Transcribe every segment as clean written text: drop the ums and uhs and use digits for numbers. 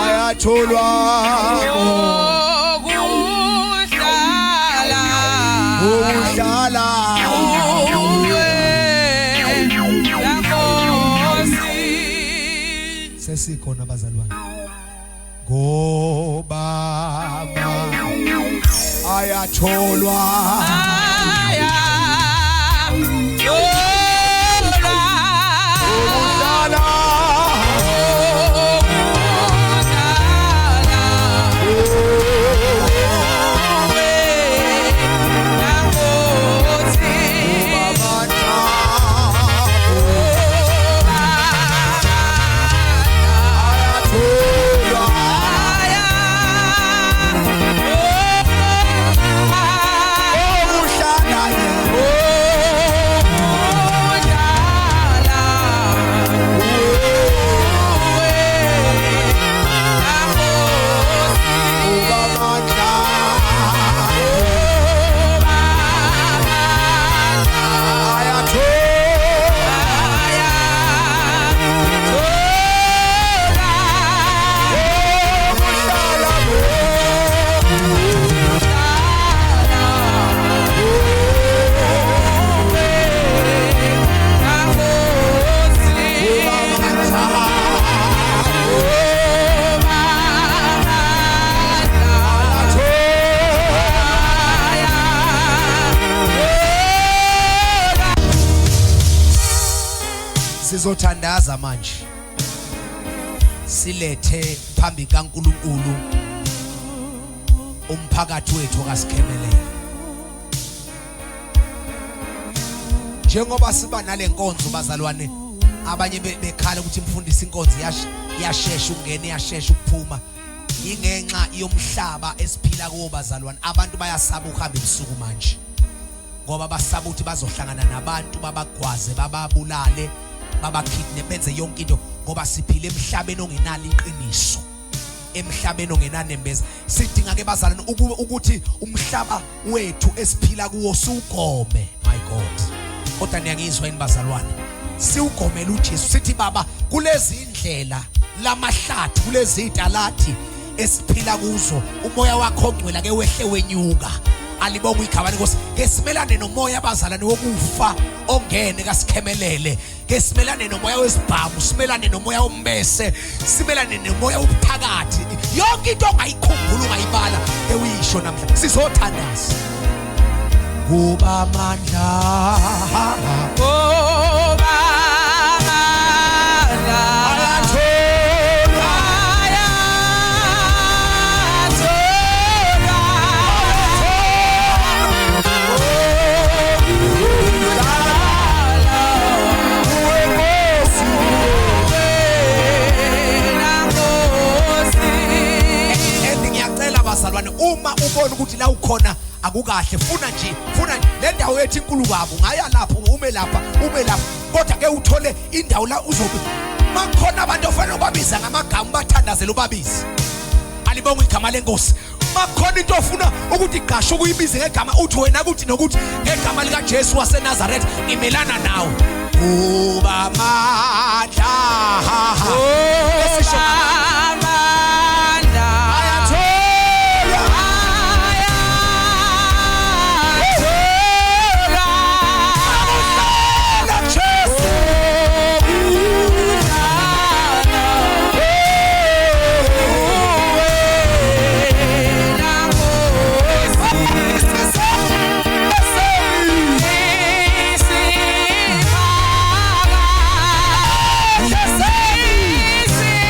ayathola ukuhlala sesikhona abazalwane ngoba ayatholwa sizothandaza manje silethe phambi kaNkulunkulu umphakathi wethu kaSikhemelele njengoba siba nalenkonzo bazalwane abanye bekhala ukuthi mfundisi inkonzo yashesha ungene yashesha ukuphuma ingenxa yomhlaba esiphila kuwo bazalwane abantu bayasaba ukuhamba ebusuku manje ngoba basaba ukuthi bazohlangana nabantu babagwaze bababulale babakhidne benze yonke into ngoba siphile emhlabeni ongenalo iqiniso emhlabeni ongenanembeza sidinga ke bazalwane ukuthi umhlaba wethu esiphila kuwo siugome my God kodwa niyangizwa yini bazalwane siugomela uJesu sithi baba kulezi indlela lamahlathi kulezi italathi esiphila kuzo umoya wakho ongcwele ke wehle wenyuka alibonga igama lenkosi ke simelane nomoya abazalwane wokufa ongene kaSikhemelele ke simelane nomoya wesibhamu simelane nomoya wombese simelane nomoya wobuthakathi yonke into ongayikhumbula ungayibala ewuyisho namhla sizothandaza kuba amandla uma ubona ukuthi la ukhona akukahle funa le ndawo ethi inkulu kwabo ngaya lapho ume lapha kodwa ke uthole indawo la uzobe makhona abantu ofanele ubabiza ngamagama bathandazela ubabizi alibonga igama lenkosi makhona into ofuna ukuthi igasho kuyibize ngegama uthi wena ukuthi nokuthi ngegama lika Jesu waseNazaretha ngimelana nawe kuba amandla Yes,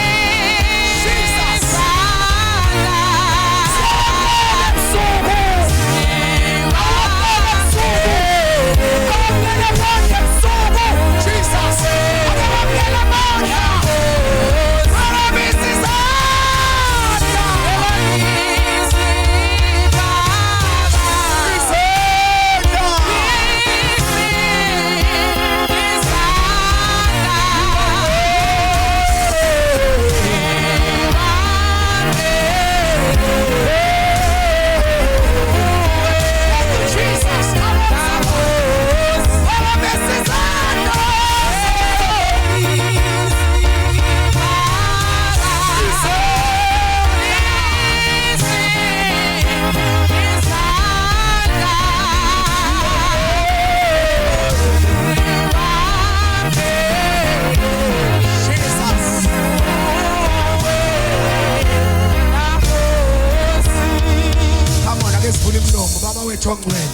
wethu ongcwele.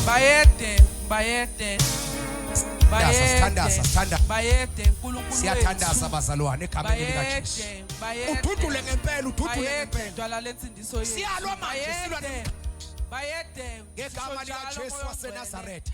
Bayede uNkulunkulu Siyathandaza bazalwane egameni lika Jesu. Ududule ngempela, ududule ngempela. Dwala lensindiso yethu. Siyalwa manje, silwa Bayede ngegama lika Jesu waseNazaretha.